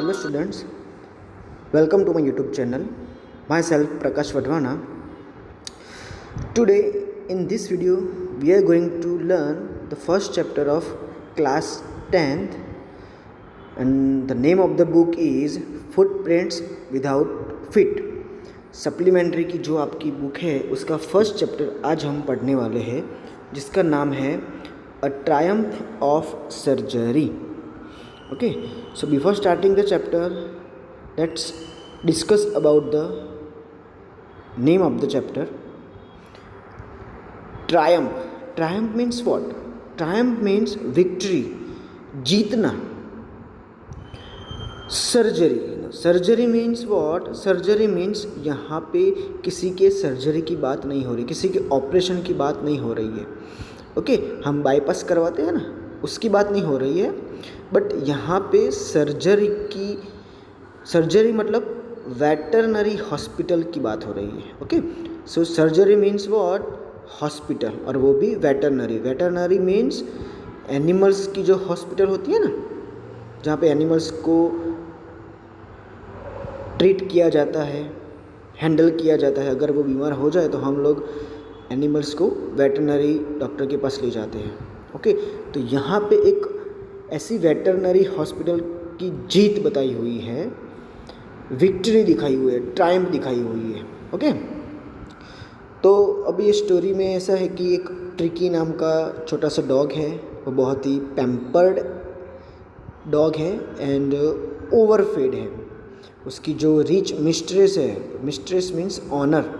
Hello students, welcome to my YouTube channel. Myself Prakash Vadhwana. Today in this video we are going to learn the first chapter of class 10th and the name of the book is Footprints Without Feet. Supplementary की जो आपकी book है उसका first chapter आज हम पढ़ने वाले हैं जिसका नाम है a triumph of surgery. Okay, so before starting the chapter, let's discuss about the name of the chapter. Triumph. Triumph means what? Triumph means victory, जीतना. Surgery. Surgery means what? Surgery means यहाँ पे किसी के surgery की बात नहीं हो रही, किसी के ऑपरेशन की बात नहीं हो रही है. ओके, हम बाईपास करवाते हैं ना, उसकी बात नहीं हो रही है. बट यहाँ पे सर्जरी मतलब वेटरनरी हॉस्पिटल की बात हो रही है. Okay, so surgery means what? Hospital, और वो भी वेटरनरी. वेटरनरी मीन्स एनिमल्स की जो हॉस्पिटल होती है ना, जहाँ पे एनिमल्स को ट्रीट किया जाता है, हैंडल किया जाता है. अगर वो बीमार हो जाए तो हम लोग एनिमल्स को वेटरनरी डॉक्टर के पास ले जाते हैं. ओके, तो यहाँ पे एक ऐसी वेटरनरी हॉस्पिटल की जीत बताई हुई है, विक्ट्री दिखाई हुई है, ट्रायम्फ दिखाई हुई है. ओके, तो अब ये स्टोरी में ऐसा है कि एक ट्रिकी नाम का छोटा सा डॉग है. वो बहुत ही पैम्पर्ड डॉग है एंड ओवरफेड है. उसकी जो रिच मिस्ट्रेस है, मिस्ट्रेस मीन्स ऑनर,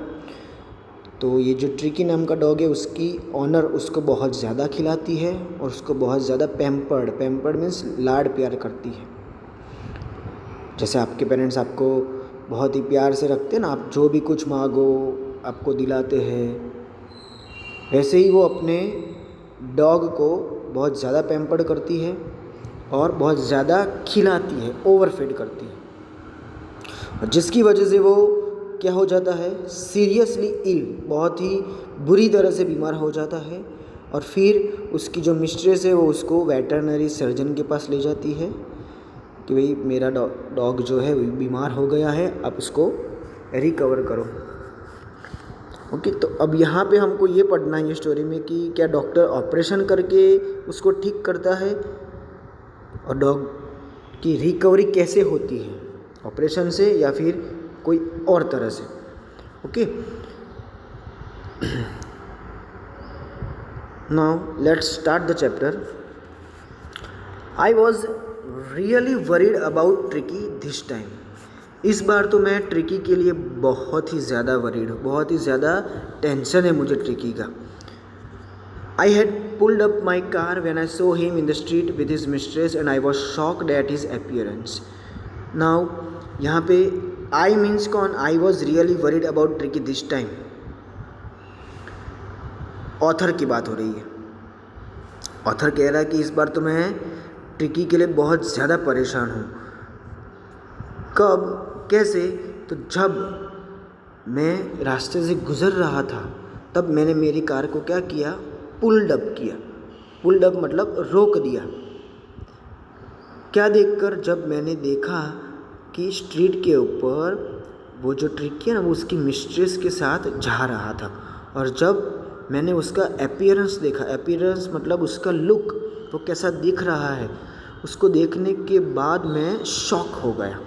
तो ये जो ट्रिकी नाम का डॉग है उसकी ऑनर उसको बहुत ज़्यादा खिलाती है और उसको बहुत ज़्यादा पैम्पर्ड मीन्स लाड प्यार करती है. जैसे आपके पेरेंट्स आपको बहुत ही प्यार से रखते हैं ना, आप जो भी कुछ मांगो आपको दिलाते हैं, वैसे ही वो अपने डॉग को बहुत ज़्यादा पैम्पर्ड करती है और बहुत ज़्यादा खिलाती है, ओवरफीड करती है, और जिसकी वजह से वो क्या हो जाता है? सीरियसली इल, बहुत ही बुरी तरह से बीमार हो जाता है. और फिर उसकी जो मिस्ट्रेस है वो उसको वेटरनरी सर्जन के पास ले जाती है कि भाई मेरा डॉग जो है बीमार हो गया है, आप उसको रिकवर करो. ओके, तो अब यहाँ पे हमको ये पढ़ना है ये स्टोरी में कि क्या डॉक्टर ऑपरेशन करके उसको ठीक करता है और डॉग की रिकवरी कैसे होती है, ऑपरेशन से या फिर कोई और तरह से. Okay, now let's start the chapter. I was really worried about tricky this time. इस बार तो मैं ट्रिकी के लिए बहुत ही ज़्यादा वरीड हूँ, बहुत ही ज़्यादा टेंशन है मुझे ट्रिकी का. I had pulled up my car when I saw him in the street with his mistress and I was shocked at his appearance. Now यहाँ पे आई मीन्स कौन? I was really worried about tricky this time. Author की बात हो रही है. Author कह रहा है कि इस बार तो मैं ट्रिकी के लिए बहुत ज़्यादा परेशान हूँ. कब, कैसे? तो जब मैं रास्ते से गुज़र रहा था तब मैंने मेरी कार को क्या किया? पुल्ड अप किया. पुल्ड अप मतलब रोक दिया. क्या देखकर? जब मैंने देखा कि स्ट्रीट के ऊपर वो जो ट्रिकी है ना वो उसकी मिस्ट्रेस के साथ जा रहा था, और जब मैंने उसका अपीयरेंस देखा, अपीयरेंस मतलब उसका लुक, वो कैसा दिख रहा है, उसको देखने के बाद मैं शॉक हो गया.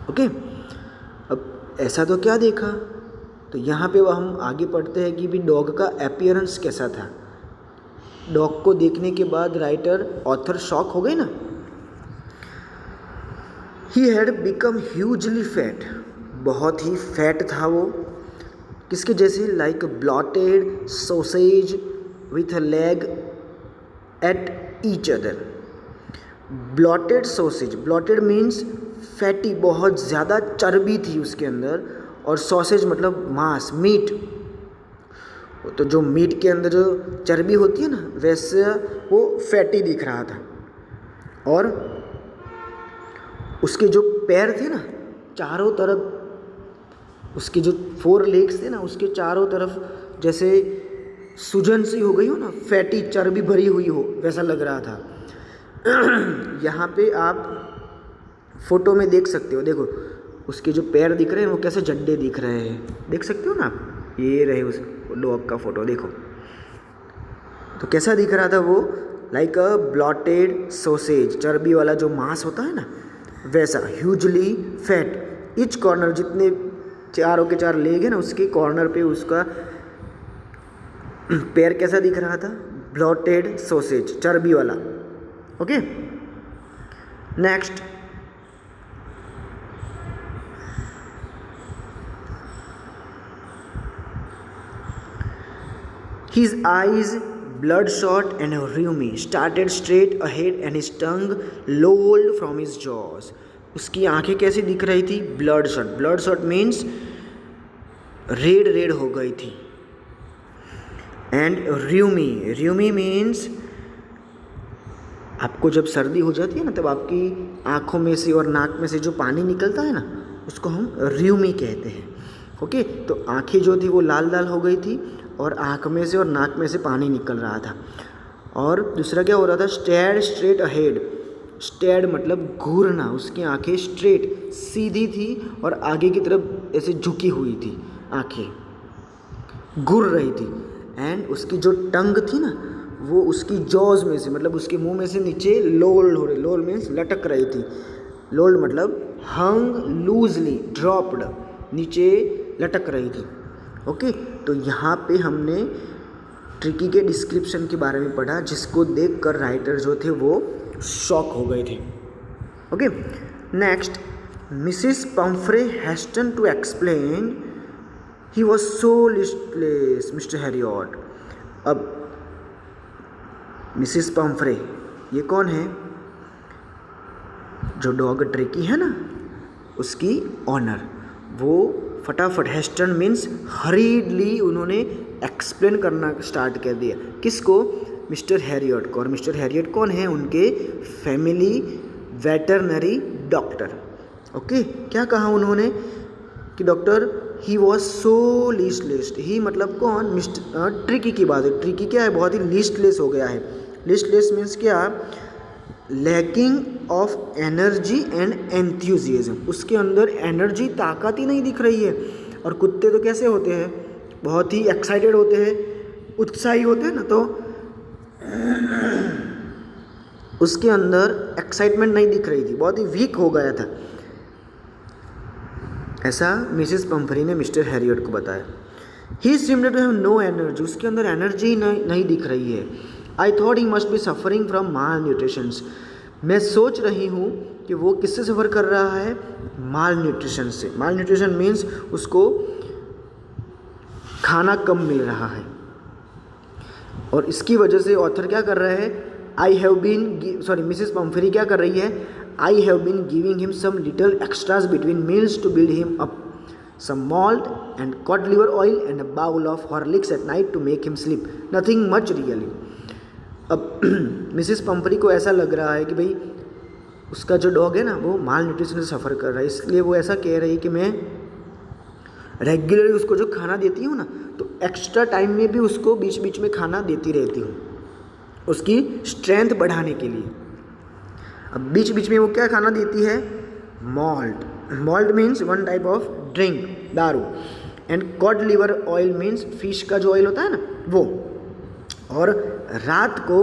ओके, अब ऐसा तो क्या देखा, तो यहाँ पे हम आगे पढ़ते हैं कि भी डॉग का अपीयरेंस कैसा था. डॉग को देखने के बाद राइटर ऑथर शॉक हो गए ना. He had become hugely fat. बहुत ही फैट था वो. किसके जैसे? Like blotted sausage with a leg at each other. Blotted sausage, blotted means fatty, बहुत ज़्यादा चर्बी थी उसके अंदर, और सॉसेज मतलब मांस, मीट. तो जो मीट के अंदर जो चर्बी होती है ना, वैसे वो फैटी दिख रहा था. और उसके जो पैर थे ना, चारों तरफ उसके जो 4 लेग्स थे ना, उसके चारों तरफ जैसे सूजन सी हो गई हो ना, फैटी चर्बी भरी हुई हो, वैसा लग रहा था. यहाँ पे आप फोटो में देख सकते हो, देखो उसके जो पैर दिख रहे हैं वो कैसे जड्डे दिख रहे हैं, देख सकते हो ना आप। ये रहे उस डॉग का फोटो, देखो तो कैसा दिख रहा था वो, लाइक अ ब्लॉटेड सोसेज, चर्बी वाला जो मांस होता है ना वैसा, ह्यूजली फैट, ईच कॉर्नर, जितने चारों के चार लेग है ना उसके कॉर्नर पे उसका पैर कैसा दिख रहा था, ब्लॉटेड सोसेज, चर्बी वाला। Okay, next his eyes bloodshot and rheumy started straight ahead and his tongue lolled from his jaws। उसकी आंखें कैसी दिख रही थी, ब्लडशॉट, ब्लडशॉट मीन्स रेड रेड हो गई थी। एंड र्यूमी, र्यूमी मीन्स आपको जब सर्दी हो जाती है ना तब आपकी आँखों में से और नाक में से जो पानी निकलता है ना उसको हम र्यूमी कहते हैं। ओके, तो आँखें जो थी वो लाल लाल हो गई थी और आँख में से और नाक में से पानी निकल रहा था। और दूसरा क्या हो रहा था, स्टेड स्ट्रेट अहेड, स्टेड मतलब घूरना, उसकी आंखें स्ट्रेट सीधी थी और आगे की तरफ ऐसे झुकी हुई थी, आंखें घूर रही थी। एंड उसकी जो टंग थी ना वो उसकी जॉज में से मतलब उसके मुंह में से नीचे लोल्ड हो रही, लोल मीन्स लटक रही थी, लोल्ड मतलब हंग लूजली, ड्रॉप्ड, नीचे लटक रही थी। ओके, तो यहाँ पे हमने ट्रिकी के डिस्क्रिप्शन के बारे में पढ़ा जिसको देखकर राइटर जो थे वो शॉक हो गए थे। Okay, next Mrs Pumphrey hastened to explain he was so listless Mr Herriot. अब मिसिस पम्फ्रे ये कौन है, जो डॉग ट्रिकी है ना उसकी ऑनर, वो फटाफट, हेस्टन मीन्स हरीडली, उन्होंने एक्सप्लेन करना स्टार्ट कर दिया, किसको, मिस्टर हैरियट को। और मिस्टर हैरियट कौन है, उनके फैमिली वेटरनरी डॉक्टर। ओके, क्या कहा उन्होंने कि doctor he was so listless, he मतलब कौन, मिस्टर ट्रिकी की बात है। ट्रिकी क्या है, बहुत ही लिस्टलेस हो गया है। लिस्टलेस मीन्स क्या, लैकिंग ऑफ एनर्जी एंड एंथ्यूजियाज्म, उसके अंदर एनर्जी, ताकत ही नहीं दिख रही है। और कुत्ते तो कैसे होते हैं, बहुत ही एक्साइटेड होते हैं, उत्साही होते हैं ना, तो उसके अंदर एक्साइटमेंट नहीं दिख रही थी, बहुत ही वीक हो गया था, ऐसा मिसेस पम्फ्री ने मिस्टर हैरियट को बताया। He seemed to have no energy, उसके अंदर एनर्जी नहीं दिख रही है। I thought he must be suffering from malnutritions, मैं सोच रही हूँ कि वो किससे सफ़र कर रहा है, माल न्यूट्रिशन से। माल न्यूट्रिशन मीन्स उसको खाना कम मिल रहा है और इसकी वजह से ऑथर क्या कर रहे हैं, I have been sorry Mrs Pumphrey क्या कर रही है, I have been giving him some little extras between meals to build him up, some malt and cod liver oil and a bowl of Horlicks at night to make him sleep, nothing much really। अब Mrs Pomfrey को ऐसा लग रहा है कि भाई उसका जो डॉग है ना वो माल न्यूट्रिशन से सफ़र कर रहा है, इसलिए वो ऐसा कह रही है कि मैं रेगुलरली उसको जो खाना देती हूँ ना तो एक्स्ट्रा टाइम में भी उसको बीच बीच में खाना देती रहती हूँ उसकी स्ट्रेंथ बढ़ाने के लिए। अब बीच बीच में वो क्या खाना देती है, malt, malt means one type of drink, दारू, and cod liver oil means fish का जो ऑयल होता है ना वो। और रात को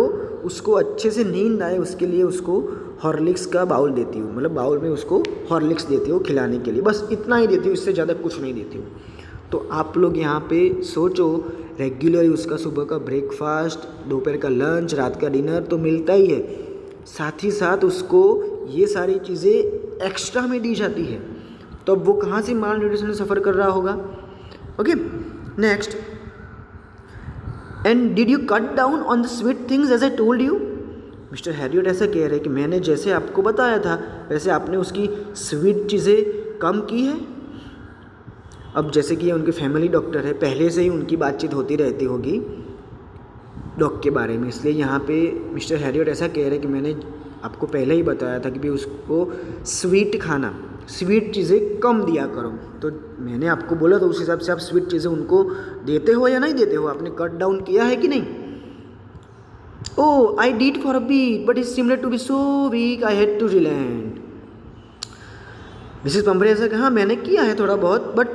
उसको अच्छे से नींद आए उसके लिए उसको हॉर्लिक्स का बाउल देती हूँ, मतलब बाउल में उसको हॉर्लिक्स देती हूँ खिलाने के लिए, बस इतना ही देती हूँ, इससे ज़्यादा कुछ नहीं देती हूँ। तो आप लोग यहाँ पे सोचो, रेगुलरली उसका सुबह का ब्रेकफास्ट, दोपहर का लंच, रात का डिनर तो मिलता ही है, साथ ही साथ उसको ये सारी चीज़ें एक्स्ट्रा में दी जाती है, तो अब वो कहाँ से माल न्यूट्रिशन से सफ़र कर रहा होगा। Okay, next, and did you cut down on the sweet things as I told you. Mr Herriot ऐसा कह रहे हैं कि मैंने जैसे आपको बताया था वैसे आपने उसकी स्वीट चीज़ें कम की है। अब जैसे कि ये उनके फैमिली डॉक्टर है, पहले से ही उनकी बातचीत होती रहती होगी डॉग के बारे में, इसलिए यहाँ पे मिस्टर हैरियट ऐसा कह रहे हैं कि मैंने आपको पहले ही बताया था कि भी उसको स्वीट खाना, स्वीट चीज़ें कम दिया करो, तो मैंने आपको बोला तो उस हिसाब से आप स्वीट चीज़ें उनको देते हो या नहीं देते हो, आपने कट डाउन किया है कि नहीं। Oh I did for a bit but it similar to be so weak I had to relent. Mrs Pumphrey ऐसा कहा, हाँ मैंने किया है थोड़ा बहुत, बट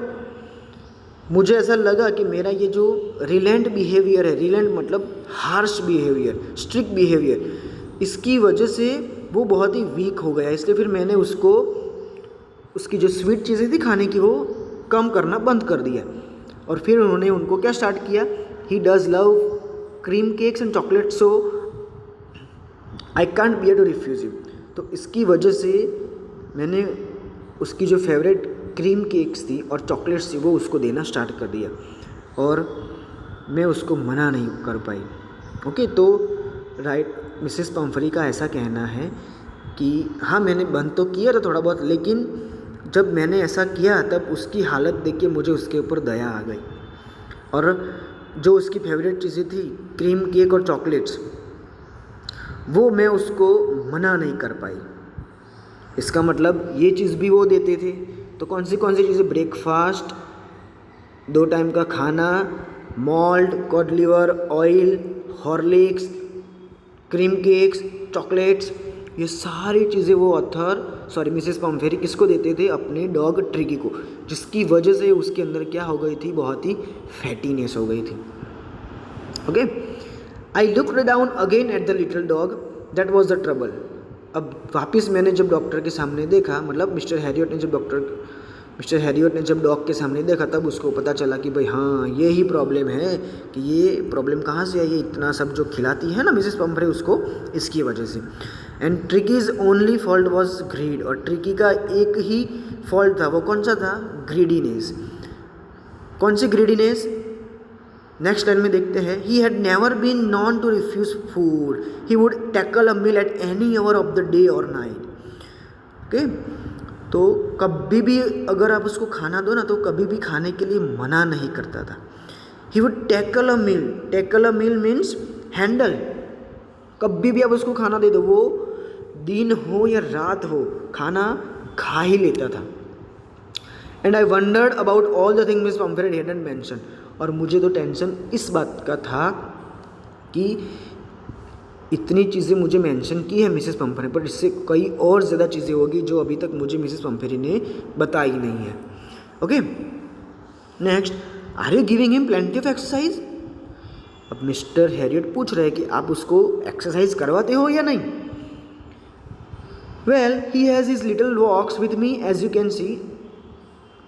मुझे ऐसा लगा कि मेरा ये जो रिलेंट बिहेवियर है, रिलेंट मतलब हार्श बिहेवियर, स्ट्रिक्ट बिहेवियर, इसकी वजह से वो बहुत ही वीक हो गया, इसलिए फिर मैंने उसको उसकी जो स्वीट चीज़ें थी खाने की वो कम करना बंद कर दिया। और फिर उन्होंने उनको क्या स्टार्ट किया, he does love cream cakes and chocolate, so I can't bear to refuse you. तो इसकी वजह से मैंने उसकी जो फेवरेट क्रीम केक्स थी और चॉकलेट्स थी वो उसको देना स्टार्ट कर दिया, और मैं उसको मना नहीं कर पाई। ओके, तो राइट, मिसेस पंफरी का ऐसा कहना है कि हाँ मैंने बंद तो किया था थोड़ा बहुत, लेकिन जब मैंने ऐसा किया तब उसकी हालत देख के मुझे उसके ऊपर दया आ गई, और जो उसकी फेवरेट चीज़ें थी क्रीम केक और चॉकलेट्स, वो मैं उसको मना नहीं कर पाई। इसका मतलब ये चीज़ भी वो देते थे, तो कौन सी चीज़ें, ब्रेकफास्ट, 2 टाइम का खाना, malt, code liver, oil, Horlicks, cream cakes, chocolates, ये सारी चीज़ें वो मिसेस पंफेरी किसको देते थे, अपने डॉग ट्रिकी को, जिसकी वजह से उसके अंदर क्या हो गई थी, बहुत ही फैटीनेस हो गई थी। Okay, I looked down again at the little dog, that was the trouble. अब वापस मैंने जब डॉक्टर के सामने देखा, मतलब मिस्टर हैरियट ने जब डॉग के सामने देखा, तब उसको पता चला कि भाई हाँ ये ही प्रॉब्लम है, कि ये प्रॉब्लम कहाँ से आई, ये इतना सब जो खिलाती है ना मिसेस पंफरे उसको, इसकी वजह से। And Tricki's only fault was greed, और ट्रिकी का एक ही फॉल्ट था, वो कौन सा था, ग्रीडीनेस। कौन सी ग्रीडीनेस, नेक्स्ट लाइन में देखते हैं, he had never been known to refuse food, he would tackle a meal at any hour of the day और नाइट। ओके, तो कभी भी अगर आप उसको खाना दो ना, तो कभी भी खाने के लिए मना नहीं करता था। He would tackle a meal means handle, कभी भी आप उसको खाना दे दो, वो दिन हो या रात हो खाना खा ही लेता था। And I wandered about all the thing miss पंफरे hadn't mention, और मुझे तो टेंशन इस बात का था कि इतनी चीज़ें मुझे मेंशन की है मिसेस पंफरे, पर इससे कई और ज़्यादा चीज़ें होगी जो अभी तक मुझे मिसेस पंफरे ने बताई नहीं है। Okay, next, are you giving him plenty of exercise. अब मिस्टर हैरियट पूछ रहे हैं कि आप उसको एक्सरसाइज करवाते हो या नहीं। Well, he has his little walks with me as you can see,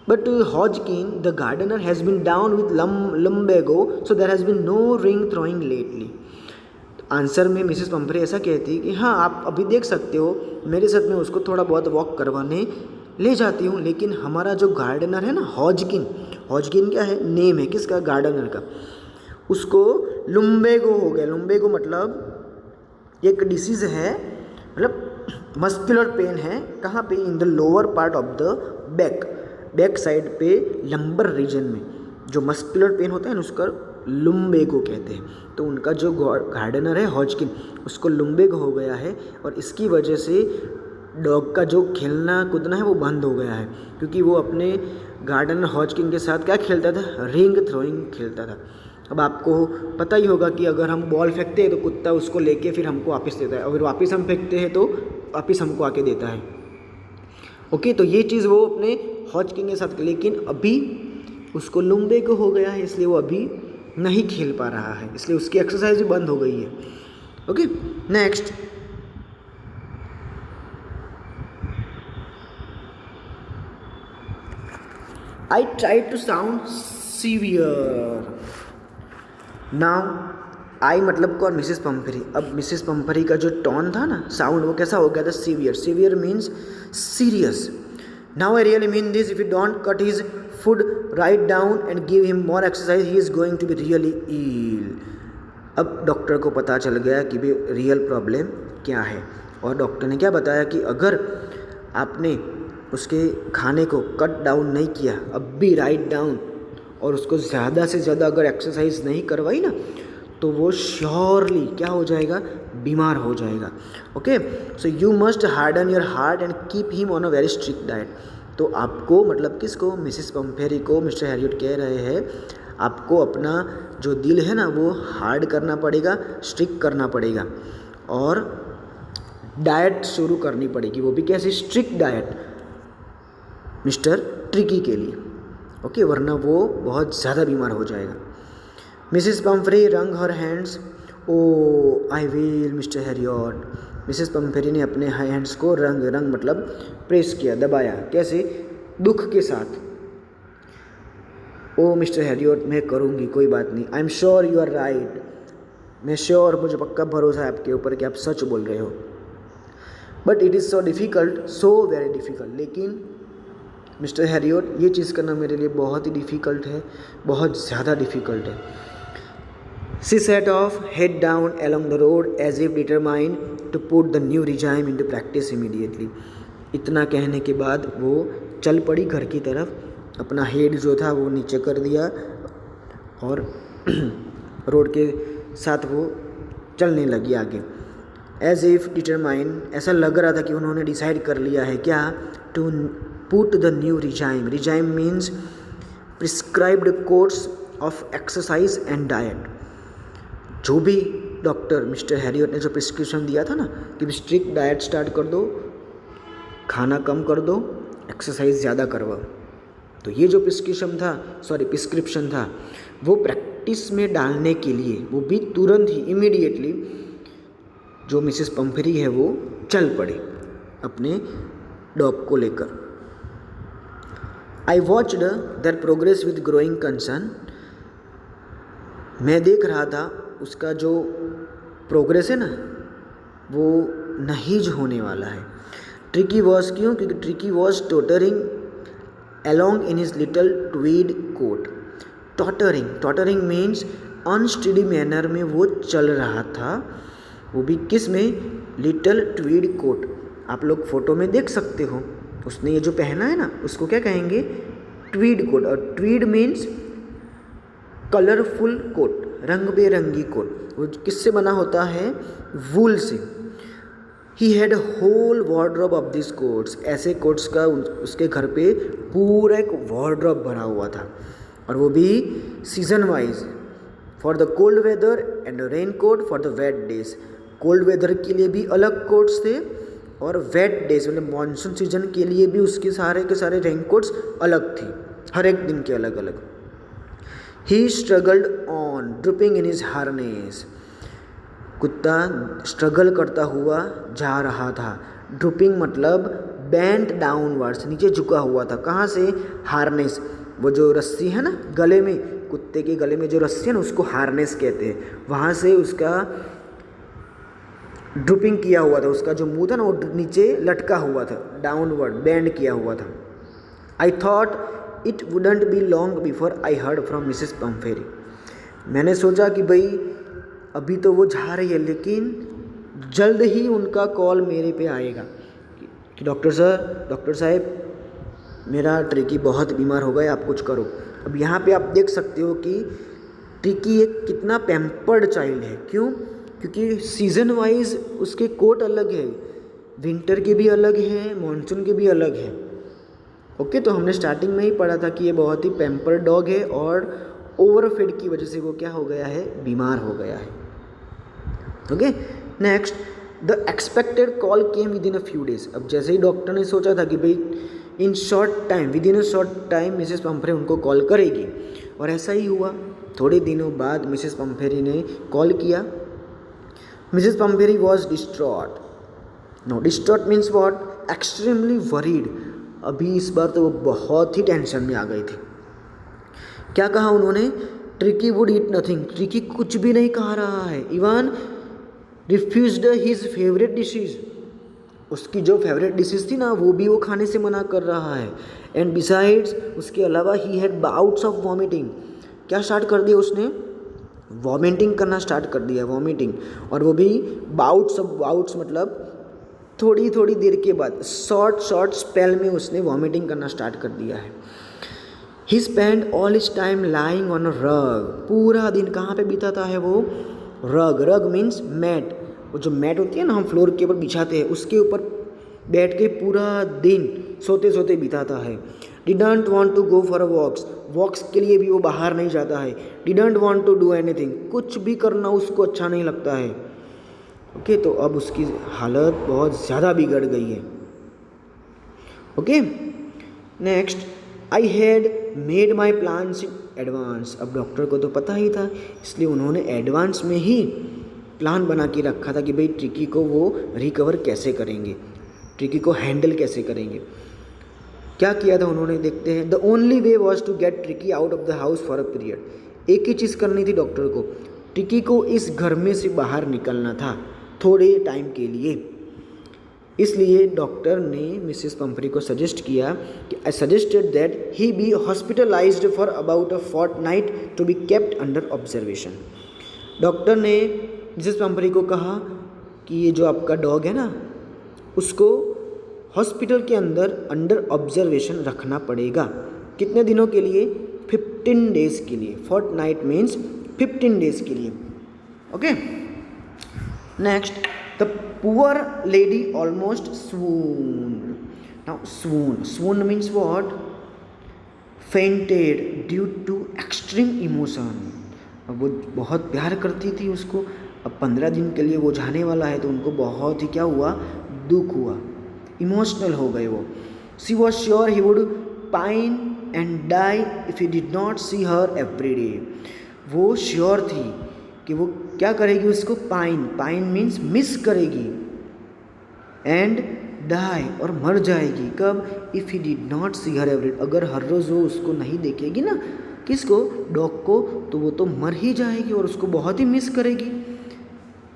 but Hodgkin, the gardener, has been down with lumbago, so there has been no ring throwing lately. Answer में Mrs पंफरे ऐसा कहती कि हाँ आप अभी देख सकते हो, मेरे साथ में उसको थोड़ा बहुत वॉक करवाने ले जाती हूँ, लेकिन हमारा जो गार्डनर है ना, हॉजकिन क्या है, नेम है किसका, गार्डनर का, उसको लुम्बेगो हो गया। लुम्बेगो मतलब एक डिसीज़ है, मतलब मस्कुलर पेन है, कहाँ पे, in the lower part of the back side पे, लंबर रीजन में जो मस्कुलर पेन होता है ना, उसका लुम्बेगो कहते हैं। तो उनका जो गार्डनर है हॉजकिन, उसको लुम्बेगो हो गया है, और इसकी वजह से डॉग का जो खेलना कूदना है वो बंद हो गया है, क्योंकि वो अपने गार्डनर हॉजकिन के साथ क्या खेलता था, रिंग थ्रोइंग खेलता था। अब आपको पता ही होगा कि अगर हम बॉल फेंकते हैं तो कुत्ता उसको लेके फिर हमको वापस देता है, अगर वापस हम फेंकते हैं तो वापस हमको आके देता है। ओके, तो ये चीज़ वो अपने हॉजकिन के साथ, लेकिन अभी उसको लुम्बेगो हो गया है, इसलिए वो अभी नहीं खेल पा रहा है, इसलिए उसकी एक्सरसाइज भी बंद हो गई है। Okay, next, I try to sound severe. Now I मतलब कौन, मिसेस पंफरी। अब मिसेस पंफरी का जो टोन था ना, साउंड, वो कैसा हो गया था, severe means serious. Now I really mean this, if you don't cut his food right down and give him more exercise, he is going to be really ill. अब डॉक्टर को पता चल गया कि भाई रियल प्रॉब्लम क्या है, और डॉक्टर ने क्या बताया कि अगर आपने उसके खाने को कट डाउन नहीं किया, अब भी राइट डाउन, और उसको ज़्यादा से ज़्यादा अगर एक्सरसाइज नहीं करवाई ना, तो वो श्योरली क्या हो जाएगा, बीमार हो जाएगा। Okay, so you must harden your heart and keep him on a very strict diet. तो आपको, मतलब किसको, मिसेस पंफेरी को मिस्टर हैरियट कह रहे हैं, आपको अपना जो दिल है ना वो हार्ड करना पड़ेगा, स्ट्रिक्ट करना पड़ेगा, और डाइट शुरू करनी पड़ेगी, वो भी कैसी, स्ट्रिक्ट डाइट। मिस्टर ट्रिकी के लिए, ओके, वरना वो बहुत ज़्यादा बीमार हो जाएगा। Mrs Pumphrey wrung her hands, oh I will mister Herriot. Mrs Pumphrey ने अपने हैंड्स को रंग मतलब प्रेस किया, दबाया, कैसे, दुख के साथ। ओ मिस्टर हैरियट, मैं करूँगी, कोई बात नहीं। I am sure you are right, मैं श्योर, मुझे पक्का भरोसा है आपके ऊपर कि आप सच बोल रहे हो। But it is so difficult, so very difficult. लेकिन मिस्टर हैरियट, ये चीज़ करना मेरे लिए बहुत ही डिफ़िकल्ट है, बहुत ज़्यादा डिफ़िकल्ट है। She set off, head down along the road as if determined to put the new regime into practice immediately. इतना कहने के बाद वो चल पड़ी घर की तरफ, अपना हेड जो था वो नीचे कर दिया और रोड के साथ वो चलने लगी आगे। एज इफ डिटरमाइन, ऐसा लग रहा था कि उन्होंने डिसाइड कर लिया है क्या, to put the new regime. Regime means prescribed course of exercise and diet. जो भी डॉक्टर मिस्टर हैरियट ने जो प्रिस्क्रिप्शन दिया था ना कि स्ट्रिक्ट डाइट स्टार्ट कर दो, खाना कम कर दो, एक्सरसाइज ज़्यादा करवाओ, तो ये जो प्रिस्क्रिप्शन था वो प्रैक्टिस में डालने के लिए, वो भी तुरंत ही, इमीडिएटली, जो मिसेस पम्फ्री है वो चल पड़े अपने डॉग को लेकर। I watched there progress with growing concern. मैं देख रहा था उसका जो प्रोग्रेस है ना वो नहीज होने वाला है। ट्रिकी वॉज, क्यों, क्योंकि Tricki was tottering along in his little tweed coat. Tottering means unsteady manner में वो चल रहा था, वो भी किस में, लिटल ट्वीड कोट। आप लोग फोटो में देख सकते हो, उसने ये जो पहना है ना उसको क्या कहेंगे, ट्वीड कोट। और ट्वीड मीन्स कलरफुल कोट, रंग बेरंगी कोट। वो किससे बना होता है, वूल से। He had whole wardrobe of this coats. ऐसे कोट्स का उसके घर पे पूरा एक वार्डरोब भरा हुआ था, और वो भी season wise, for the cold weather and rain coat for the wet days. Cold weather के लिए भी अलग कोट्स थे और वेट डेज मतलब मानसून सीजन के लिए भी उसके सारे के सारे रेन कोट्स अलग थे, हर एक दिन के अलग अलग। He struggled on dripping in his harness. कुत्ता स्ट्रगल करता हुआ जा रहा था। ड्रूपिंग मतलब बेंट डाउनवर्ड्स, नीचे झुका हुआ था। कहाँ से, हार्नेस, वो जो रस्सी है ना गले में, कुत्ते के गले में जो रस्सी है ना उसको हार्नेस कहते हैं, वहाँ से उसका ड्रूपिंग किया हुआ था। उसका जो मुंह था ना वो नीचे लटका हुआ था, डाउनवर्ड बेंड किया हुआ था। आई thought it wouldn't be long before I heard from Mrs Pomfrey. मैंने सोचा कि भाई अभी तो वो जा रही है, लेकिन जल्द ही उनका कॉल मेरे पे आएगा कि डॉक्टर साहब मेरा ट्रिकी बहुत बीमार हो गया, आप कुछ करो। अब यहाँ पे आप देख सकते हो कि ट्रिकी एक कितना पैम्पर्ड चाइल्ड है। क्यों, क्योंकि सीज़न वाइज उसके कोट अलग है, विंटर के भी अलग हैं, मानसून के भी अलग हैं। ओके, तो हमने स्टार्टिंग में ही पढ़ा था कि ये बहुत ही पैम्पर्ड डॉग है और ओवरफीड की वजह से वो क्या हो गया है, बीमार हो गया है। Okay, next, the expected call came within a few days. अब जैसे ही डॉक्टर ने सोचा था कि भाई in short time, within a short time Mrs Pumphrey उनको कॉल करेगी, और ऐसा ही हुआ। थोड़े दिनों बाद मिसेस पम्फ्रे ने कॉल किया। Mrs Pumphrey was distraught. No, distraught means what, extremely worried. अभी इस बार तो वो बहुत ही टेंशन में आ गए थे। क्या कहा उन्होंने, tricky would eat nothing. Tricky कुछ भी नहीं खा रहा है, even refused his favourite dishes. उसकी जो फेवरेट डिशेज थी ना वो भी वो खाने से मना कर रहा है। एंड बिसाइड्स, उसके अलावा he had bouts of vomiting. क्या स्टार्ट कर दिया उसने, वॉमिटिंग करना स्टार्ट कर दिया, वॉमिटिंग। और वो भी बाउट्स मतलब थोड़ी थोड़ी देर के बाद, शॉर्ट स्पेल में उसने वॉमिटिंग करना स्टार्ट कर दिया है। He spend all his time lying on a rug. पूरा दिन कहाँ पे बिताता है वो, रग मीन्स मैट। वो जो मैट होती है ना हम फ्लोर के ऊपर बिछाते हैं, उसके ऊपर बैठ के पूरा दिन सोते सोते बिताता है। Didn't want to go for a walks के लिए भी वो बाहर नहीं जाता है। Didn't want to do anything, कुछ भी करना उसको अच्छा नहीं लगता है। ओके, तो अब उसकी हालत बहुत ज़्यादा बिगड़ गई है। Okay, next, I had made my plans in advance. अब डॉक्टर को तो पता ही था, इसलिए उन्होंने एडवांस में ही प्लान बना के रखा था कि भाई ट्रिकी को वो रिकवर कैसे करेंगे, ट्रिकी को हैंडल कैसे करेंगे। क्या किया था उन्होंने, देखते हैं। The only way was to get Tricki out of the house for a period. एक ही चीज़ करनी थी डॉक्टर को, ट्रिकी को इस घर में से बाहर निकलना था थोड़े टाइम के लिए। इसलिए डॉक्टर ने मिसेस पंफरी को सजेस्ट किया कि I suggested that he be hospitalised for about a fortnight to be kept under observation. Doctor ने मिसेस पंफरी को कहा कि ये जो आपका डॉग है ना, उसको हॉस्पिटल के अंदर अंडर ऑब्जर्वेशन रखना पड़ेगा। कितने दिनों के लिए? 15 डेज़ के लिए। फोर्टनाइट मीन्स 15 डेज़ के लिए। Okay, next, the poor lady almost swooned. Now swoon means what? Fainted due to extreme emotion. अब वो बहुत प्यार करती थी उसको, अब 15 दिन के लिए वो जाने वाला है, तो उनको बहुत ही क्या हुआ, दुख हुआ, इमोशनल हो गए वो। She was sure he would pine and die if he did not see her every day. वो श्योर थी कि वो क्या करेगी, उसको पाइन मीन्स मिस करेगी, एंड डाई और मर जाएगी। कब? If he did not see her every, अगर हर रोज़ वो उसको नहीं देखेगी ना, किसको, डॉग को, तो वो तो मर ही जाएगी और उसको बहुत ही मिस करेगी।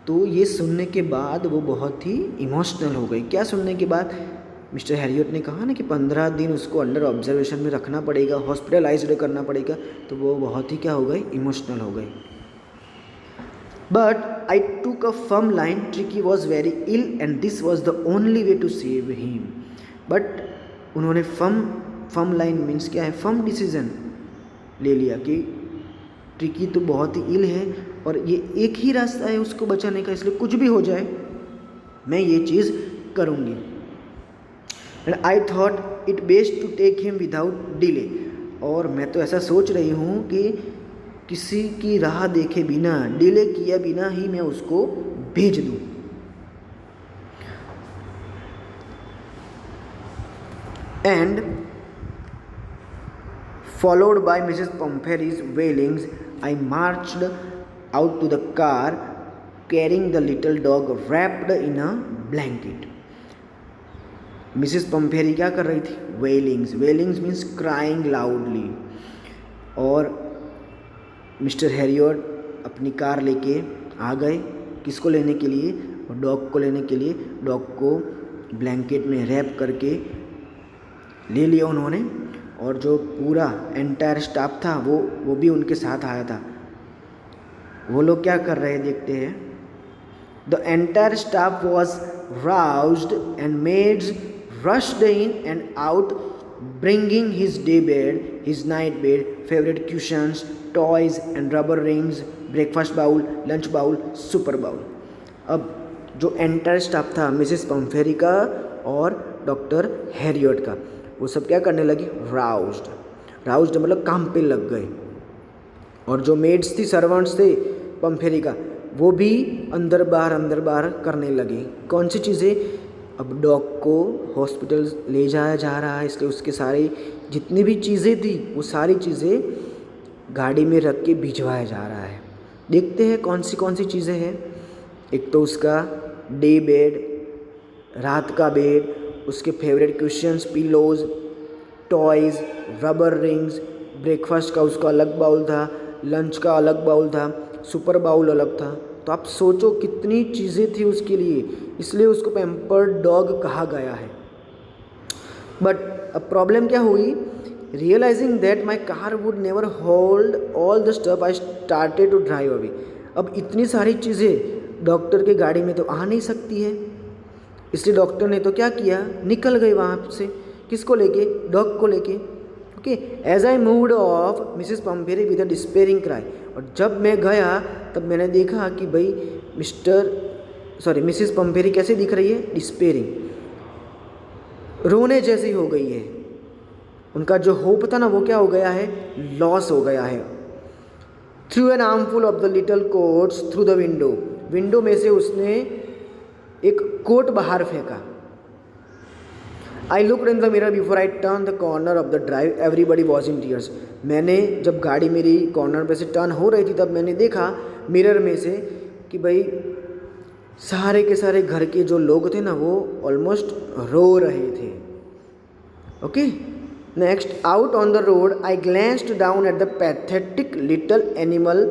तो ये सुनने के बाद वो बहुत ही इमोशनल हो गई। क्या सुनने के बाद? मिस्टर हैरियट ने कहा ना कि 15 दिन उसको अंडर ऑब्जर्वेशन में रखना पड़ेगा, हॉस्पिटलाइज्ड करना पड़ेगा, तो वो बहुत ही क्या हो गई, इमोशनल हो गई। But I took a firm line, Tricki was very ill and this was the only way to save him. But उन्होंने फर्म लाइन मीन्स क्या है, फर्म डिसीजन ले लिया कि ट्रिकी तो बहुत ही इल है और ये एक ही रास्ता है उसको बचाने का, इसलिए कुछ भी हो जाए मैं ये चीज़ करूँगी। And I thought it best to take him without delay. और मैं तो ऐसा सोच रही हूँ कि किसी की राह देखे बिना, डिले किया बिना ही मैं उसको भेज दूँ। And followed by Mrs. Pumphrey's wailings, I marched out to the car carrying the little dog wrapped in a blanket. Mrs Pumphrey क्या कर रही थी? Wailings means crying loudly. और मिस्टर हैरियट अपनी कार लेके आ गए, किसको लेने के लिए? डॉग को लेने के लिए। डॉग को ब्लैंकेट में रैप करके ले लिया उन्होंने, और जो पूरा एंटायर स्टाफ था वो भी उनके साथ आया था। वो लोग क्या कर रहे हैं देखते हैं। The entire staff was roused and maids rushed in and out, bringing his day bed, his night bed, favorite cushions, toys and rubber rings, breakfast bowl, lunch bowl, super bowl. अब जो एंटायर स्टाफ था Mrs पंफेरी का और doctor Harriet का, वो सब क्या करने लगी? राउज्ड मतलब काम पे लग गए। और जो मेड्स थी, सर्वेंट्स थे पंफेरी का, वो भी अंदर बाहर करने लगे। कौन सी चीज़ें? अब डॉग को हॉस्पिटल ले जाया जा रहा है, इसलिए उसके सारी जितनी भी चीज़ें थी वो सारी चीज़ें गाड़ी में रख के भिजवाया जा रहा है। देखते हैं कौन सी चीज़ें हैं। एक तो उसका डे बेड, रात का बेड, उसके favourite questions, pillows, toys, rubber rings, breakfast का उसका अलग बाउल था, लंच का अलग बाउल था, सुपर बाउल अलग था। तो आप सोचो कितनी चीज़ें थी उसके लिए, इसलिए उसको पैम्पर्ड डॉग कहा गया है। बट अब प्रॉब्लम क्या हुई? Realising that my car would never hold all the stuff, I started to drive away. अब इतनी सारी चीज़ें डॉक्टर के गाड़ी में तो आ नहीं सकती है, इसलिए डॉक्टर ने तो क्या किया, निकल गए वहाँ से। किसको लेके? डॉग को लेके। Okay, as I moved off Mrs Pumphrey with a despairing cry. और जब मैं गया तब मैंने देखा कि भाई मिसेस पंफेरी कैसे दिख रही है? डिस्पेयरिंग, रोने जैसी हो गई है। उनका जो होप था ना वो क्या हो गया है? लॉस हो गया है। Through an armful of the little quotes through the window में से उसने एक कोट बाहर फेंका। I looked in the mirror before I turn the corner of the drive, everybody was in tears. मैंने जब गाड़ी मेरी कॉर्नर पे से टर्न हो रही थी तब मैंने देखा मिरर में से कि भाई सारे के सारे घर के जो लोग थे ना वो ऑलमोस्ट रो रहे थे। Okay, next, out on the road I glanced down at the pathetic little animal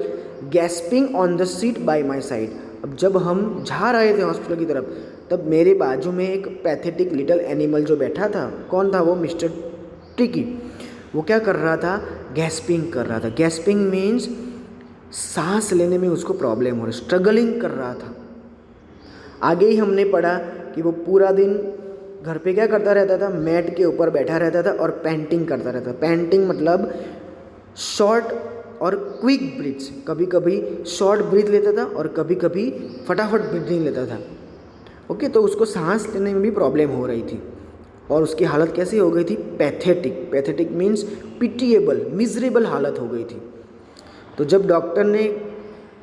gasping on the seat by my side. अब जब हम जा रहे थे हॉस्पिटल की तरफ तब मेरे बाजू में एक पैथेटिक लिटल एनिमल जो बैठा था, कौन था वो? Mister tricky. वो क्या कर रहा था? गैस्पिंग कर रहा था। गैस्पिंग मीन्स सांस लेने में उसको प्रॉब्लम हो रही, स्ट्रगलिंग कर रहा था। आगे ही हमने पढ़ा कि वो पूरा दिन घर पे क्या करता रहता था? मैट के ऊपर बैठा रहता था और पेंटिंग करता रहता था। पेंटिंग मतलब शॉर्ट और क्विक ब्रीथ्स, कभी कभी शॉर्ट ब्रीथ लेता था और कभी कभी फटाफट ब्रीथिंग लेता था। ओके, तो उसको सांस लेने में भी प्रॉब्लम हो रही थी और उसकी हालत कैसी हो गई थी? Pathetic. Pathetic means pitiable, miserable हालत हो गई थी। तो जब डॉक्टर ने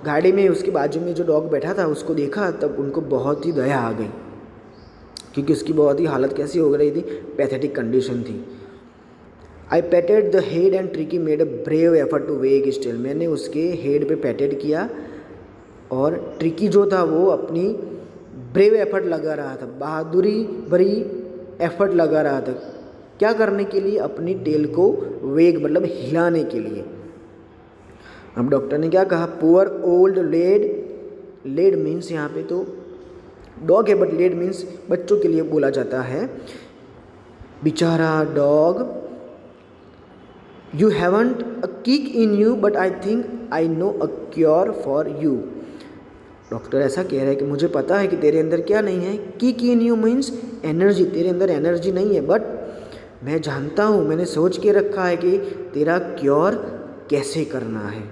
गाड़ी में उसके बाजू में जो डॉग बैठा था उसको देखा तब उनको बहुत ही दया आ गई, क्योंकि उसकी बहुत ही हालत कैसी हो रही थी? पैथेटिक कंडीशन थी। I patted the head and Tricki made a brave effort to wag still. मैंने उसके हेड पे पैटेड किया और ट्रिकी जो था वो अपनी ब्रेव एफर्ट लगा रहा था, बहादुरी भरी एफर्ट लगा रहा था। क्या करने के लिए? अपनी टेल को वेग मतलब हिलाने के लिए। अब डॉक्टर ने क्या कहा? Poor old lad. Lad means यहाँ पे तो डॉग है बट लेड मीन्स बच्चों के लिए बोला जाता है। बेचारा dog, you haven't a kick in you but I think I know a cure for you. Doctor ऐसा कह रहा है कि मुझे पता है कि तेरे अंदर क्या नहीं है। Kick in you means energy, तेरे अंदर एनर्जी नहीं है, बट मैं जानता हूँ, मैंने सोच के रखा है कि तेरा क्योर कैसे करना है।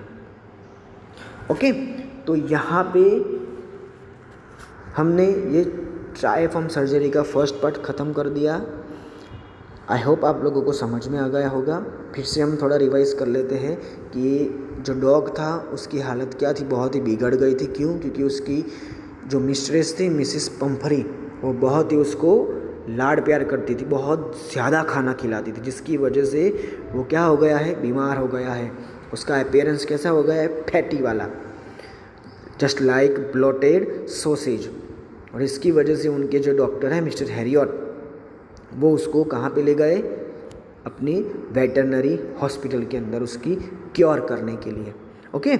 ओके, तो यहाँ पे हमने ये ट्राइफॉर्म सर्जरी का फर्स्ट पार्ट ख़त्म कर दिया। आई होप आप लोगों को समझ में आ गया होगा। फिर से हम थोड़ा रिवाइज कर लेते हैं कि जो डॉग था उसकी हालत क्या थी? बहुत ही बिगड़ गई थी। क्यों? क्योंकि उसकी जो मिस्ट्रेस थी मिसिस पंफरी, वो बहुत ही उसको लाड प्यार करती थी, बहुत ज़्यादा खाना खिलाती थी, जिसकी वजह से वो क्या हो गया है? बीमार हो गया है। उसका अपीयरेंस कैसा हो गया है? फैटी वाला, जस्ट लाइक ब्लोटेड सॉसेज। और इसकी वजह से उनके जो डॉक्टर हैं मिस्टर हैरियट, वो उसको कहाँ पे ले गए? अपनी वेटरनरी हॉस्पिटल के अंदर उसकी क्योर करने के लिए। ओके,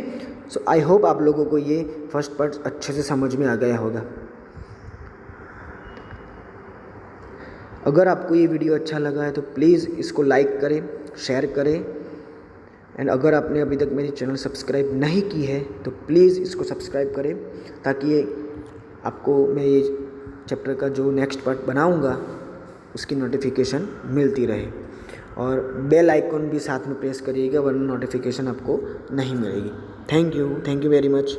सो आई होप आप लोगों को ये फर्स्ट पार्ट अच्छे से समझ में आ गया होगा। अगर आपको ये वीडियो अच्छा लगा है तो प्लीज़ इसको लाइक करें, शेयर करें, एंड अगर आपने अभी तक मेरी चैनल सब्सक्राइब नहीं की है तो प्लीज़ इसको सब्सक्राइब करें, ताकि आपको मैं ये चैप्टर का जो नेक्स्ट पार्ट बनाऊंगा उसकी नोटिफिकेशन मिलती रहे। और बेल आइकॉन भी साथ में प्रेस करिएगा, वरना नोटिफिकेशन आपको नहीं मिलेगी। Thank you very much.